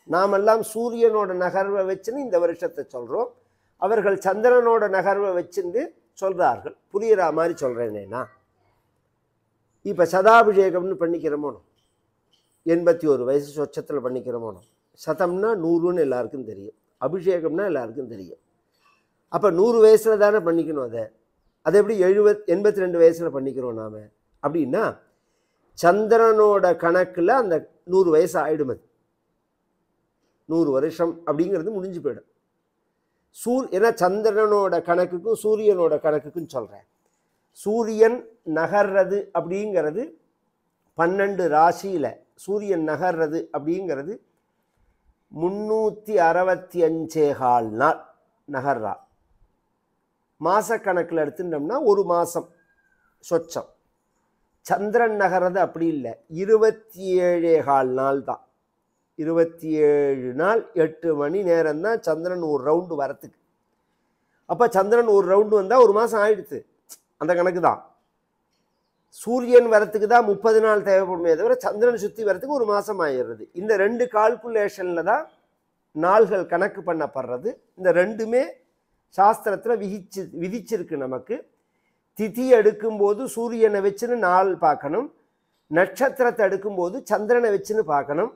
நாமெல்லாம் சூரியனோட நகர்வை வச்சுன்னு இந்த வருஷத்தை சொல்கிறோம், அவர்கள் சந்திரனோட நகர்வை வச்சுன்னு சொல்கிறார்கள். புரியுற மாதிரி சொல்கிறேனேண்ணா. இப்போ சதாபிஷேகம்னு பண்ணிக்கிறோமோனோ, 81 வயசு சொச்சத்தில் பண்ணிக்கிறோமோனோ. சதம்னா 100ன்னு எல்லாருக்கும் தெரியும், அபிஷேகம்னா எல்லாருக்கும் தெரியும். அப்போ 100 வயசில் தானே பண்ணிக்கணும். அதை எப்படி 82 வயசில் பண்ணிக்கிறோம் நாம் அப்படின்னா, சந்திரனோட கணக்கில் அந்த 100 வயசு ஆகிடும். அது 100 வருஷம் அப்படிங்கிறது முடிஞ்சு போயிடும். ஏன்னா சந்திரனோட கணக்குக்கும் சூரியனோட கணக்குக்கும் சொல்கிறேன். சூரியன் நகர்றது அப்படிங்கிறது 12 ராசியில் சூரியன் நகர்றது அப்படிங்கிறது 365 நாள் நகர்றா. மாசக்கணக்கில் எடுத்துட்டோம்னா ஒரு மாதம் சொச்சம். சந்திரன் நகர்றது அப்படி இல்லை, 27 நாள் தான். 27 நாள் 8 மணி நேரம் தான் சந்திரன் ஒரு ரவுண்டு வரத்துக்கு. அப்போ சந்திரன் ஒரு ரவுண்டு வந்தால் ஒரு மாதம் ஆயிடுச்சு, அந்த கணக்கு தான். சூரியன் வரத்துக்கு தான் 30 நாள் தேவைப்படுமே தவிர சந்திரன் சுற்றி வரத்துக்கு ஒரு மாதம் ஆயிடுறது. இந்த 2 கால்குலேஷனில் தான் நாள்கள் கணக்கு பண்ணப்படுறது. இந்த ரெண்டுமே சாஸ்திரத்தில் விதிச்சிருக்கு நமக்கு. திதி எடுக்கும்போது சூரியனை வச்சுன்னு நாள் பார்க்கணும், நட்சத்திரத்தை எடுக்கும்போது சந்திரனை வச்சுன்னு பார்க்கணும்.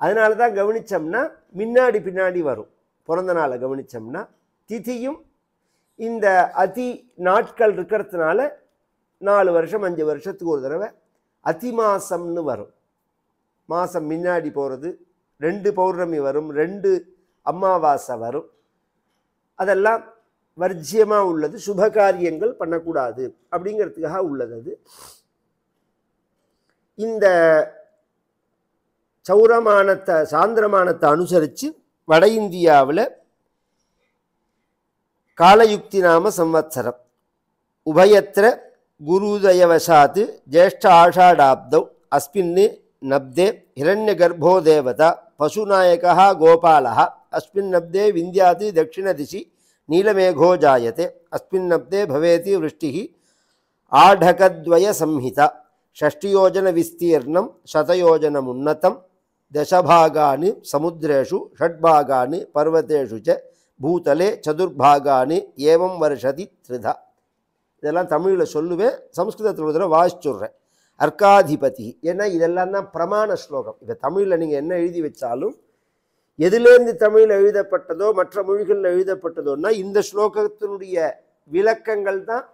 அதனால தான் கவனித்தோம்னா முன்னாடி பின்னாடி வரும். பிறந்த நாளை கவனித்தோம்னா திதியும் இந்த அதி நாட்கள் இருக்கிறதுனால 4 வருஷம் 5 வருஷத்துக்கு ஒரு தடவை அதி மாசம்னு வரும். மாதம் முன்னாடி போகிறது, 2 பௌர்ணமி வரும், 2 அமாவாசை வரும். அதெல்லாம் வர்ஜியமாக உள்ளது, சுபகாரியங்கள் பண்ணக்கூடாது அப்படிங்கிறதுக்காக உள்ளது. அது இந்த சௌரமானத்தை சாந்திரமானத்தை அனுசரித்து வட இந்தியாவில் காலயுக்தி நாம சம்வத்சரம். உபயத்திர குருதயவசாத் ஜேஷ்ட ஆஷாடாப்தௌ அஸ்மின் நப்தே ஹிரண்யகர்ப்போ தேவதா பசுநாயகா கோபாலः அஸ்மின் நப்தே விந்தியாத் தட்சிணதிசி நீலமேகோ ஜாயते அஸ்மின் நப்தே பவேதி விருஷ்டிः ஆடகத்வய சம்ஹிதா षष्टियोजन विस्तीर्णं शतयोजनमुन्नतं दशभागानि समुद्रेषु षड्भागानि पर्वतेषु च भूतले चतुर्भागानि एवं वर्षति त्रिधा. இதெல்லாம் தமிழில் சொல்லுவேன், சம்ஸ்கிருதத்தில் ஒரு தடவை வாசிச்சுடுறேன். அர்க்காதிபதி, ஏன்னா இதெல்லாம் தான் பிரமாண ஸ்லோகம். இப்போ தமிழில் நீங்கள் என்ன எழுதி வச்சாலும் எதுலேருந்து தமிழில் எழுதப்பட்டதோ மற்ற மொழிகளில் எழுதப்பட்டதோன்னா இந்த ஸ்லோகத்தினுடைய விளக்கங்கள் தான்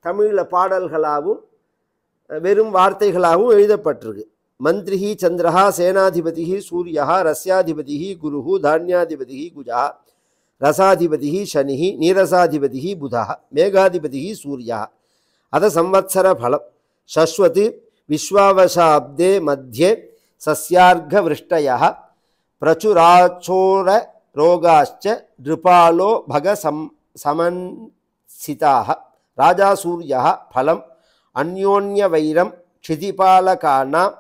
தமிழில் பாடல்களாகவும் வெறும் வார்த்தைகளாகவும் எழுதப்பட்டிருக்கு. மந்திரி சந்திரஹா சேனாதிபதி சூரியா ரஸ்யாதிபதி குரு தானியாதிபதி குஜா ரசாதிபதி சனி நீரசாதிபதி புதா மேகாதிபதி சூரியா. அத சம்வத்சர பலம் சஸ்வத் விஸ்வாவசாப்தே மத்தியே சஸ்யார்க விருஷ்டய பிரச்சுராச்சோர ரோகாச்ச நிருபாலோ பக சமன்சிதாக. ராஜா சூரியா பலம் அந்யோன்ய வைரம் க்ஷிதிபாலகானாம்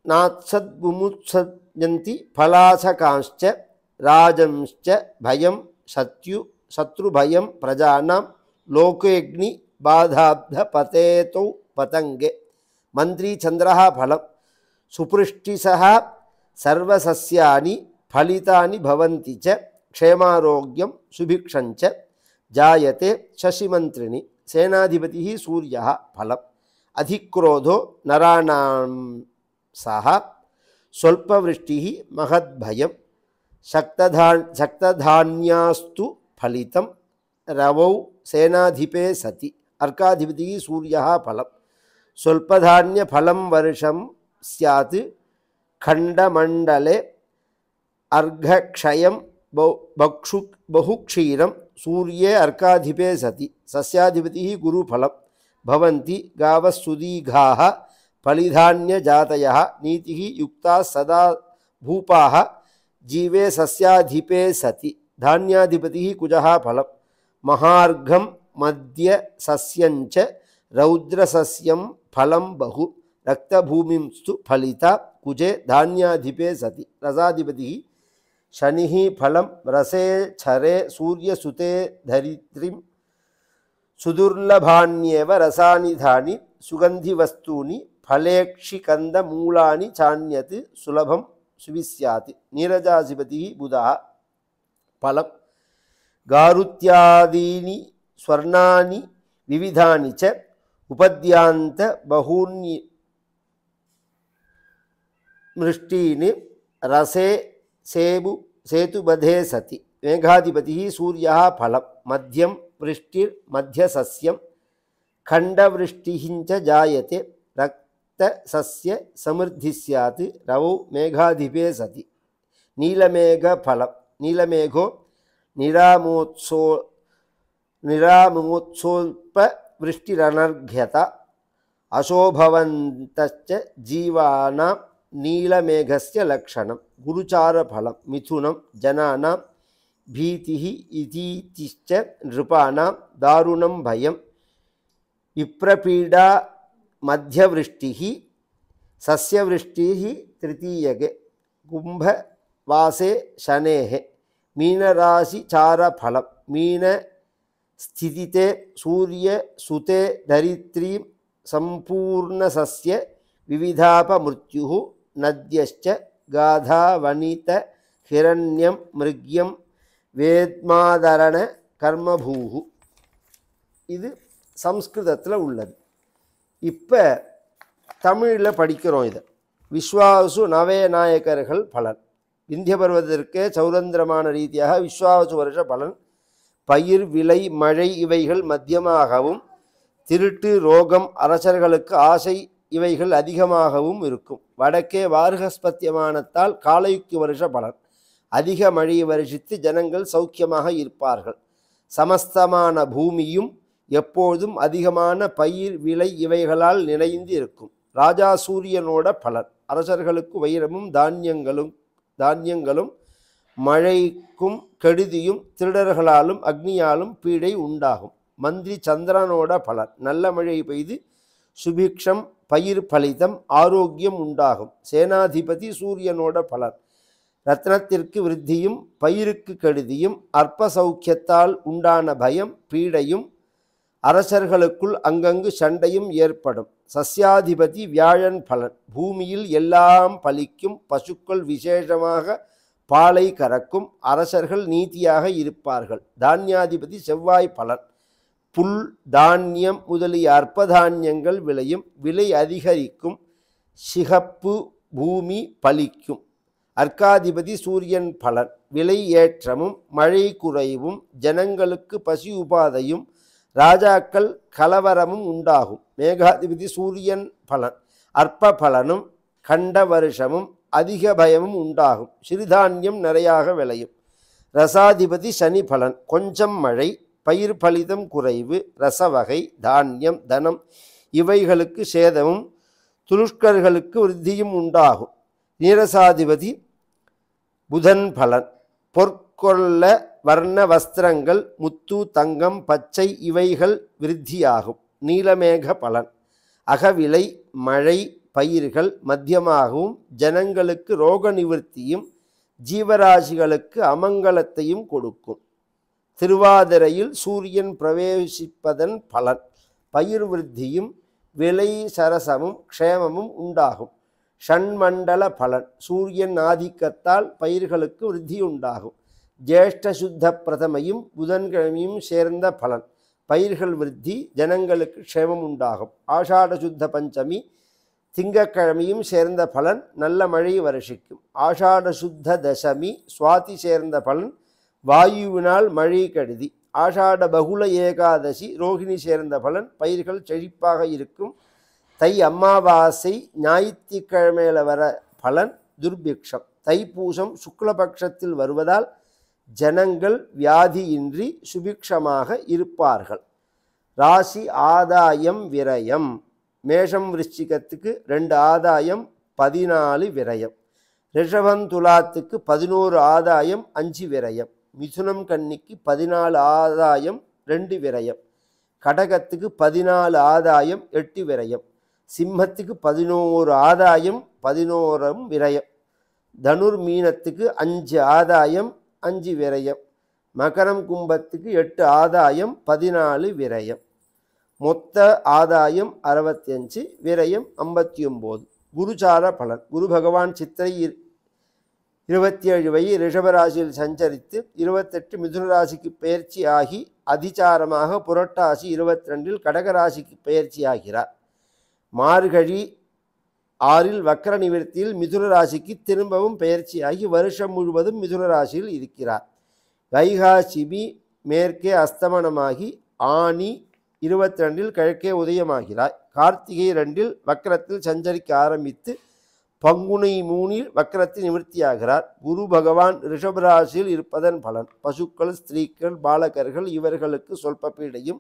நாத்சத்முமுத்சயந்தி பலாசகாம்ச்ச ராஜம்ச்ச பயம் சத்ருபயம் பிரஜானாம் லோகேக்னி பாதாப்த பதேதௌ பதங்கே. மந்திரி சந்திரஹ பலம் சுப்ருஷ்டிசஹ சர்வசஸ்யானி ஃபலிதானி பவந்தி ச க்ஷேமாரோக்யம் சுபிக்ஷஞ்ச ஜாயதே சசிமந்திரிணி. சேனாதிபதி சூரிய பலம் அதிக்ரோதோ நராணாம் சஹ சொல்பவிருஷ்டி மகத்பயம் சக்ததான்யாஸ்து ஃபலிதம் ரவௌ சேனாதிபே சதி. அர்க்காதிபதி சூரிய பலம் சொல்பதானிய பலம் வருஷம் ஸ்யாத் खंडमंडले अर्घक्षयं बहुक्षीरं सूर्ये अर्काधिपे सति सस्याधिपति गुरुफलं भवन्ति गावः सुदीघाः फलिधान्यजातयः नीतिः युक्ताः सदा भूपाः जीवे सस्याधिपे सति தானியாதிபதி குஜஹ பலம் மகார்கம் மத்திய சஸ்யஞ்ச ரௌத்ர சஸ்யம் பலம் பகு ரக்தபூமிம்ஸ்து பலிதா குஜே தானியாதிபே சதி ரசாதிபதி சனிஹி பலம் ரசே சரே சூரிய சுதே தரித்ரிம் சுதுர்லபான்யேவ ரசானிதானி சுகந்தி வஸ்தூனி ஃபலேக்ஷிகந்த மூலானி சான்யத் சுலபம் சுவிஸ்யாத் நீரஜாதிபதி புதா பலம் காருத்யாதீனி ஸ்வர்ணானி விவிதானி ச உபத்யாந்த பகூன்யி மிருஷ்டீனி ரசே சேதுபதே சதி மேகாதிபதி சூர்யா பலம் மத்தியம் விருஷ்டிர் மத்தியசஸ்யம் खंडवृष्टिहिंच जायते रक्तसस्य समृद्धि स्यात् रवौ मेघाधिपे सति नीलमेघफलं नीलमेघो निरामोत्सोल्पवृष्टिरनर्घ्यत अशोभवन्तश्च जीवानां नीलमेघस्य लक्षणं गुरुचारफलं मिथुनं जनानां भीतिः इतीतिश्च नृपाणां दारुणं भयं विप्रपीडा मध्यवृष्टिः सस्यवृष्टिः तृतीयगे कुंभवासे शनेः मीनराशिचारफलं मीनस्थितिते सूर्यसुते धरित्रीं सम्पूर्णसस्य विविधापमृत्युः नद्यश्च गाधावनित हिरण्यं मृग्यं वेद्मादरण कर्मभूः இது சம்ஸ்கிருதத்தில் உள்ளது. இப்போ தமிழில் படிக்கிறோம். இதை விஸ்வாசு நவநாயகர்கள் பலன் விந்திய பருவத்திற்கே சௌரந்திரமான ரீதியாக விஸ்வாசு வருஷ பலன் பயிர் விலை மழை இவைகள் மத்தியமாகவும் திருட்டு ரோகம் அரசர்களுக்கு ஆசை இவைகள் அதிகமாகவும் இருக்கும். வடக்கே வார்கஸ்பத்தியமானத்தால் காலயுக்தி வருஷ பலன் அதிக மழையை வருஷித்து ஜனங்கள் சௌக்கியமாக இருப்பார்கள். சமஸ்தமான பூமியும் எப்போதும் அதிகமான பயிர் விலை இவைகளால் நிறைந்து இருக்கும். ராஜா சூரியனோட பலன் அரசர்களுக்கு வைரமும் தானியங்களும் மழைக்கும் கெடுதியும் திருடர்களாலும் அக்னியாலும் பீடை உண்டாகும். மந்திரி சந்திரனோட பலன் நல்ல மழை பெய்து சுபிக்ஷம் பயிர் பலிதம் ஆரோக்கியம் உண்டாகும். சேனாதிபதி சூரியனோட பலன் ரத்னத்திற்கு விருத்தியும் பயிருக்கு கெடுதியும் அற்ப சௌக்கியத்தால் உண்டான பயம் பீடையும் அரசர்களுக்குள் அங்கங்கு சண்டையும் ஏற்படும். சஸ்யாதிபதி வியாழன் பலன் பூமியில் எல்லாம் பலிக்கும் பசுக்கள் விசேஷமாக பாலை கறக்கும் அரசர்கள் நீதியாக இருப்பார்கள். தானியாதிபதி செவ்வாய் பலன் புல் தானியம் முதலிய அற்பதானியங்கள் விளையும் விலை அதிகரிக்கும் சிகப்பு பூமி பலிக்கும். அர்க்காதிபதி சூரியன் பலன் விலை ஏற்றமும் மழை குறைவும் ஜனங்களுக்கு பசி உபாதையும் ராஜாக்கள் கலவரமும் உண்டாகும். மேகாதிபதி சூரியன் பலன் அற்ப பலனும் கண்ட வருஷமும் அதிக பயமும் உண்டாகும். சிறுதானியம் நிறையாக விளையும். ரசாதிபதி சனி பலன் கொஞ்சம் மழை பயிர் பலிதம் குறைவு ரசவகை தானியம் தனம் இவைகளுக்கு சேதமும் துலுஷ்கர்களுக்கு விருத்தியும் உண்டாகும். நீரசாதிபதி புதன் பலன் பொற்கொள்ள வர்ண வஸ்திரங்கள் முத்து தங்கம் பச்சை இவைகள் விருத்தியாகும். நீலமேக பலன் அகவிலை மழை பயிர்கள் மத்தியமாகவும் ஜனங்களுக்கு ரோக நிவர்த்தியும் ஜீவராசிகளுக்கு அமங்கலத்தையும் கொடுக்கும். திருவாதிரையில் சூரியன் பிரவேசிப்பதன் பலன் பயிர் விருத்தியும் விலை சரசமும் க்ஷேமமும் உண்டாகும். ஷண்மண்டல பலன் சூரியன் ஆதிக்கத்தால் பயிர்களுக்கு விருத்தி உண்டாகும். ஜேஷ்ட சுத்த பிரதமையும் புதன்கிழமையும் சேர்ந்த பலன் பயிர்கள் விருத்தி ஜனங்களுக்கு க்ஷேமம் உண்டாகும். ஆஷாட சுத்த பஞ்சமி திங்கக்கிழமையும் சேர்ந்த பலன் நல்ல மழை வருஷிக்கும். ஆஷாட சுத்த தசமி சுவாதி சேர்ந்த பலன் வாயுவினால் மழை கருதி. ஆஷாட பகுல ஏகாதசி ரோகிணி சேர்ந்த பலன் பயிர்கள் செழிப்பாக இருக்கும். தை அமாவாசை ஞாயிற்றுக்கிழமையில வர பலன் துர்பிக்ஷம். தைப்பூசம் சுக்லபக்ஷத்தில் வருவதால் ஜனங்கள் வியாதியின்றி சுபிக்ஷமாக இருப்பார்கள். ராசி ஆதாயம் விரயம் மேஷம் விருச்சிகத்துக்கு 2 ஆதாயம் 14 விரயம். ரிஷபம் துலாத்துக்கு 11 ஆதாயம் 5 விரயம். மிதுனம் கன்னிக்கு 14 ஆதாயம் 2 விரயம், கடகத்துக்கு 14 ஆதாயம் 8 விரயம், சிம்மத்துக்கு 11 ஆதாயம் 11 விரயம், தனுர் மீனத்துக்கு 5 ஆதாயம் 5 விரயம், மகரம் கும்பத்துக்கு 8 ஆதாயம் 14 விரயம், மொத்த ஆதாயம் 65 விரயம் 59. குருசார பலன். குரு பகவான் சித்திரை 27 வரை ரிஷபராசியில் சஞ்சரித்து 28 மிதுன ராசிக்கு பெயர்ச்சி ஆகி அதிசாரமாக புரட்டாசி 22 கடகராசிக்கு பெயர்ச்சி ஆகிறார். மார்கழி 6 வக்ர நிவர்த்தியில் மிதுன ராசிக்கு திரும்பவும் பெயர்ச்சியாகி வருஷம் முழுவதும் மிதுன ராசியில் இருக்கிறார். வைகாசிபி மேற்கே அஸ்தமனமாகி ஆனி 22 கிழக்கே உதயமாகிறார். கார்த்திகை 2 வக்ரத்தில் சஞ்சரிக்க ஆரம்பித்து பங்குனி 3 வக்ரத்தில் நிவர்த்தியாகிறார். குரு பகவான் ரிஷபராசியில் இருப்பதன் பலன். பசுக்கள், ஸ்திரீக்கள், பாலகர்கள் இவர்களுக்கு சொல்ப பீடையும்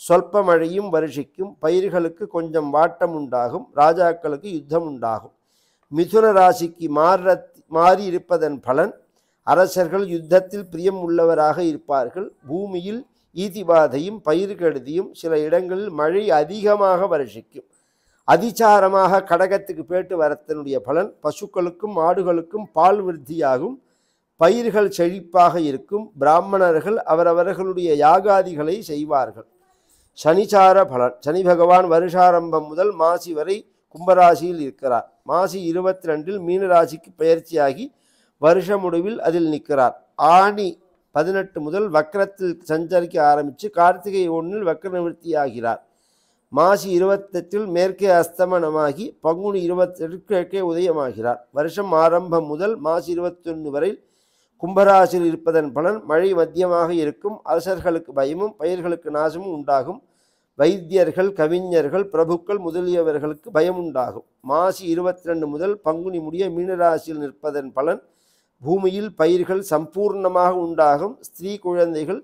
சொல்ப மழையும் வருஷிக்கும். பயிர்களுக்கு கொஞ்சம் வாட்டம் உண்டாகும். ராஜாக்களுக்கு யுத்தம் உண்டாகும். மிதுன ராசிக்கு மாறி இருப்பதன் பலன். அரசர்கள் யுத்தத்தில் பிரியம் உள்ளவராக இருப்பார்கள். பூமியில் ஈதிபாதையும் பயிர் கெடுதியும் சில இடங்களில் மழை அதிகமாக வருஷிக்கும். அதிசாரமாக கடகத்துக்கு பேட்டு வரத்தினுடைய பலன். பசுக்களுக்கும் ஆடுகளுக்கும் பால் விருத்தியாகும். பயிர்கள் செழிப்பாக இருக்கும். பிராமணர்கள் அவரவர்களுடைய யாகாதிகளை செய்வார்கள். சனிச்சார பலன். சனி பகவான் வருஷாரம்பம் முதல் மாசி வரை கும்பராசியில் இருக்கிறார். மாசி 22 மீனராசிக்கு பெயர்ச்சியாகி வருஷ முடிவில் அதில் நிற்கிறார். ஆணி 18 முதல் வக்ரத்தில் சஞ்சரிக்க ஆரம்பித்து கார்த்திகை 1 வக்ர நிவர்த்தி ஆகிறார். மாசி 28 மேற்கே அஸ்தமனமாகி பங்குனி 28 கிழக்கே உதயமாகிறார். வருஷம் ஆரம்பம் முதல் மாசி 21 வரை கும்பராசியில் இருப்பதன் பலன். மழை மத்தியமாக இருக்கும். அரசர்களுக்கு பயமும் பயிர்களுக்கு நாசமும் உண்டாகும். வைத்தியர்கள், கவிஞர்கள், பிரபுக்கள் முதலியவர்களுக்கு பயம் உண்டாகும். மாசி 22 முதல் பங்குனி முடிய மீனராசியில் நிற்பதன் பலன். பூமியில் பயிர்கள் சம்பூர்ணமாக உண்டாகும். ஸ்திரீ குழந்தைகள்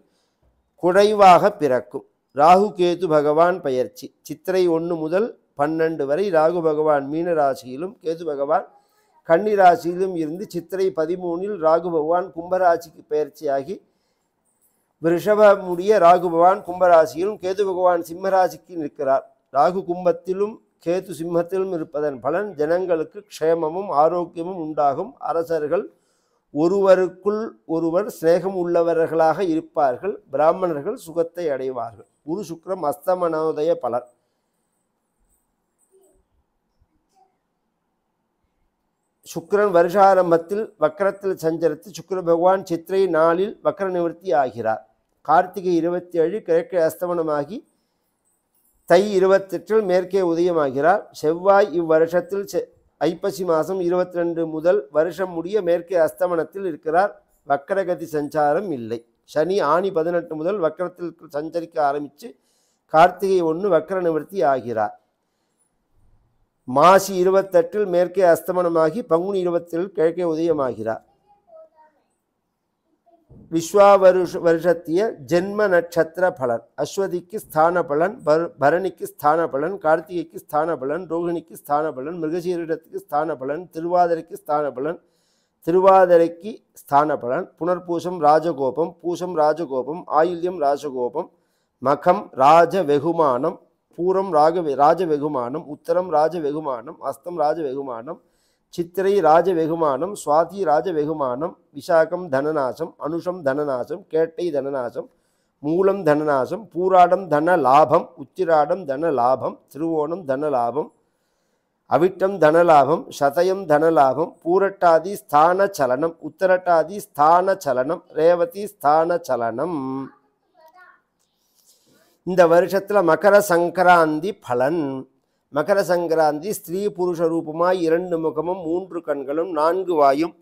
குறைவாக பிறக்கும். ராகு கேது பகவான் பெயர்ச்சி. சித்திரை 1 முதல் 12 வரை ராகு பகவான் மீனராசியிலும் கேது பகவான் கன்னிராசியிலும் இருந்து சித்திரை 13 ராகு பகவான் கும்பராசிக்கு பெயர்ச்சியாகி ரிஷப முடிய ராகு பகவான் கும்பராசியிலும் கேது பகவான் சிம்மராசிக்கு நிற்கிறார். ராகு கும்பத்திலும் கேது சிம்மத்திலும் இருப்பதன் பலன். ஜனங்களுக்கு க்ஷேமமும் ஆரோக்கியமும் உண்டாகும். அரசர்கள் ஒருவருக்குள் ஒருவர் சிநேகம் உள்ளவர்களாக இருப்பார்கள். பிராமணர்கள் சுகத்தை அடைவார்கள். குரு சுக்கிரம் அஸ்தமனோதய பலன். சுக்கிரன் வருஷாரம்பத்தில் வக்ரத்தில் சஞ்சரித்து சுக்கிர பகவான் சித்திரை 4 வக்ர நிவர்த்தி ஆகிறார். கார்த்திகை 27 கிழக்கே அஸ்தமனமாகி தை 28 மேற்கே உதயமாகிறார். செவ்வாய் இவ்வருஷத்தில் ஐப்பசி மாதம் 22 முதல் வருஷம் முடிய மேற்கே அஸ்தமனத்தில் இருக்கிறார். வக்கரகதி சஞ்சாரம் இல்லை. சனி ஆணி 18 முதல் வக்கரத்தில் சஞ்சரிக்க ஆரம்பித்து கார்த்திகை 1 வக்கர நிவர்த்தி ஆகிறார். மாசி 28 மேற்கே அஸ்தமனமாகி பங்குனி 27 கிழக்கே உதயமாகிறார். விஸ்வாவருஷத்திய ஜென்ம நட்சத்திர பலன். அஸ்வதிக்கு ஸ்தான பலன், பரணிக்கு ஸ்தான பலன், கார்த்திகைக்கு ஸ்தான பலன், ரோகிணிக்கு ஸ்தான பலன், மிருகசீரிடத்துக்கு ஸ்தான பலன், திருவாதிரைக்கு ஸ்தான பலன், திருவாதிரைக்கு ஸ்தான பலன், புனர்பூசம் ராஜகோபம், பூசம் ராஜகோபம், ஆயில்யம் ராஜகோபம், மகம் ராஜ வெகுமானம், பூரம் ராஜ வெகுமானம், உத்தரம் ராஜ வெகுமானம், அஸ்தம் ராஜ வெகுமானம், சித்திரை ராஜ வெகுமானம், சுவாதி ராஜ வெகுமானம், விசாகம் தனநாசம், அனுஷம் தனநாசம், கேட்டை தனநாசம், மூலம் தனநாசம், பூராடம் தன லாபம், உத்திராடம் தன லாபம், திருவோணம் தன லாபம், அவிட்டம் தனலாபம், சதயம் தனலாபம், பூரட்டாதி ஸ்தான சலனம், உத்தரட்டாதி ஸ்தான சலனம், ரேவதி ஸ்தான சலனம். இந்த வருஷத்தில் மகர சங்கராந்தி பலன். மகர சங்கராந்தி ஸ்திரீ புருஷ ரூபமாய் 2 முகமும் 3 கண்களும் 4 வாயும்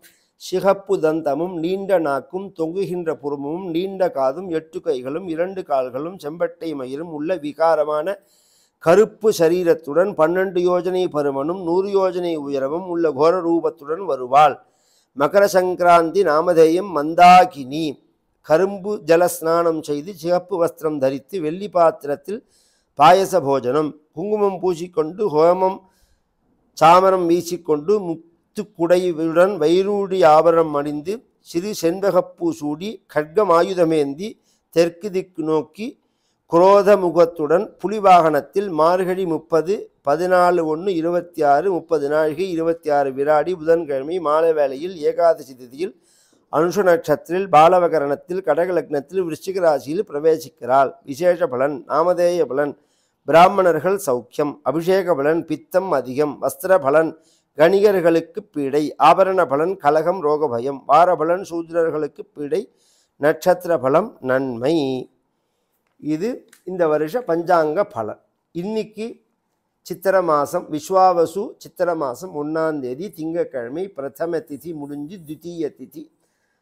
சிகப்பு தந்தமும் நீண்ட நாக்கும் தொங்குகின்ற புறமும் நீண்ட காதும் 8 கைகளும் 2 கால்களும் செம்பட்டை மயிரும் உள்ள விகாரமான கருப்பு சரீரத்துடன் 12 யோஜனை பருமனும் 100 யோஜனை உயரமும் உள்ள கோர ரூபத்துடன் வருவாள். மகர சங்கராந்தி நாமதேயம் மந்தாகினி. கரும்பு ஜல ஸ்நானம் செய்து சிகப்பு வஸ்திரம் தரித்து வெள்ளி பாத்திரத்தில் பாயச போஜனம், குங்குமம் பூசிக்கொண்டு ஹோமம் சாமரம் வீசிக்கொண்டு முத்துக்குடையுடன் வைரூடி ஆபரணம் அணிந்து சிறு செண்பகப்பூ சூடி கட்கம் ஆயுதமேந்தி தெற்கு திக்கு நோக்கி குரோத முகத்துடன் புலிவாகனத்தில் மார்கழி 30 14/1/26 30 நாழிகை 26 விராடி புதன்கிழமை மாலை வேளையில் ஏகாதசி திதியில் அனுஷ நட்சத்திரத்தில் பாலவகரணத்தில் கடக லக்னத்தில் விருச்சிக ராசியில் பிரவேசிக்கிறாள். விசேஷ பலன். நாமதேய பலன். பிராமணர்கள் சௌக்கியம். அபிஷேக பலன். பித்தம் அதிகம். வஸ்திர பலன். கணிகர்களுக்கு பீடை. ஆபரண பலன். கலகம் ரோகபயம். வார பலன். சூத்திரர்களுக்கு பீடை. நட்சத்திர பலம் நன்மை. இது இந்த வருஷ பஞ்சாங்க பலன். இன்னைக்கு சித்திர மாதம் விஸ்வாவசு சித்திர மாதம் 1ஆம் தேதி திங்கட்கிழமை. பிரதம திதி முடிஞ்சு துதிய திதி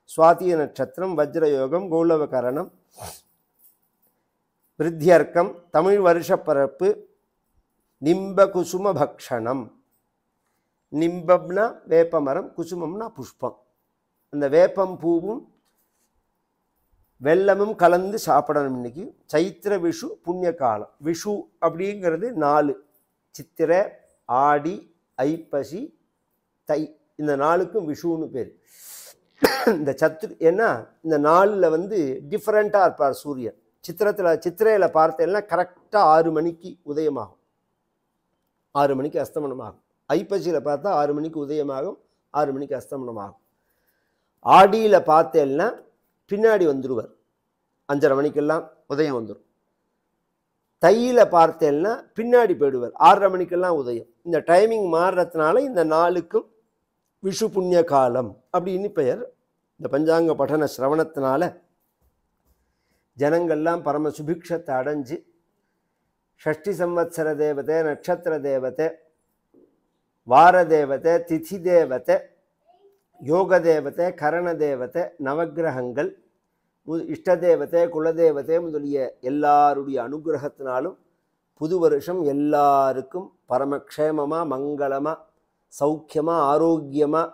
சுவாதிய நட்சத்திரம் வஜ்ரயோகம் கௌளவகரணம் விருத்தியர்க்கம். தமிழ் வருஷப்பரப்பு நிம்ப குசும பக்ஷணம். நிம்பம்னா வேப்பமரம், குசுமம்னா புஷ்பம். அந்த வேப்பம் பூவும் வெல்லமும் கலந்து சாப்பிடணும். இன்னைக்கு சைத்திர விஷு புண்ணிய காலம். விஷு அப்படிங்கிறது 4: சித்திர, ஆடி, ஐப்பசி, தை. இந்த 4க்கும் விஷுன்னு பேர். இந்த ஏன்னா இந்த 4ல் டிஃப்ரெண்ட்டாக இருப்பார் சூரியன். சித்திரையில் பார்த்தேன்னா கரெக்டாக 6 மணிக்கு உதயமாகும், 6 மணிக்கு அஸ்தமனமாகும். ஐப்பசியில் பார்த்தா 6 மணிக்கு உதயமாகும், 6 மணிக்கு அஸ்தமனமாகும். ஆடியில் பார்த்தேன்னா பின்னாடி வந்துடுவார், 5:30 மணிக்கெல்லாம் உதயம் வந்துடும். தையில் பார்த்தேன்னா பின்னாடி போயிடுவார், 6:30 மணிக்கெல்லாம் உதயம். இந்த டைமிங் மாறுறதுனால இந்த 4க்கும் விஷு புண்ணிய காலம் அப்படின்னு பெயர். இந்த பஞ்சாங்க பட்டன சிரவணத்தினால ஜனங்கள்லாம் பரம சுபிக்ஷத்தை அடைஞ்சு ஷஷ்டி சம்வத்சர தேவதை, நட்சத்திர தேவதை, வார தேவதை, திதி தேவதை, யோக தேவதை, கரண தேவதை, நவக்கிரகங்கள், இஷ்ட தேவதை, குலதேவதை முதலிய எல்லாருடைய அனுகிரகத்தினாலும் புது வருஷம் எல்லாருக்கும் பரமக்ஷேமமாக, மங்களமாக, சௌக்கியமாக, ஆரோக்கியமாக,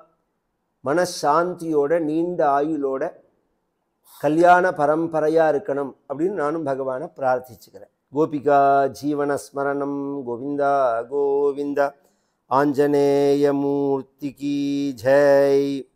மனசாந்தியோட, நீண்ட ஆயுளோட, கல்யாண பரம்பரையாக இருக்கணும் அப்படின்னு நானும் பகவானை பிரார்த்திச்சுக்கிறேன். கோபிகா ஜீவனஸ்மரணம். கோவிந்தா கோவிந்தா. ஆஞ்சநேயமூர்த்திக்கு ஜெய்.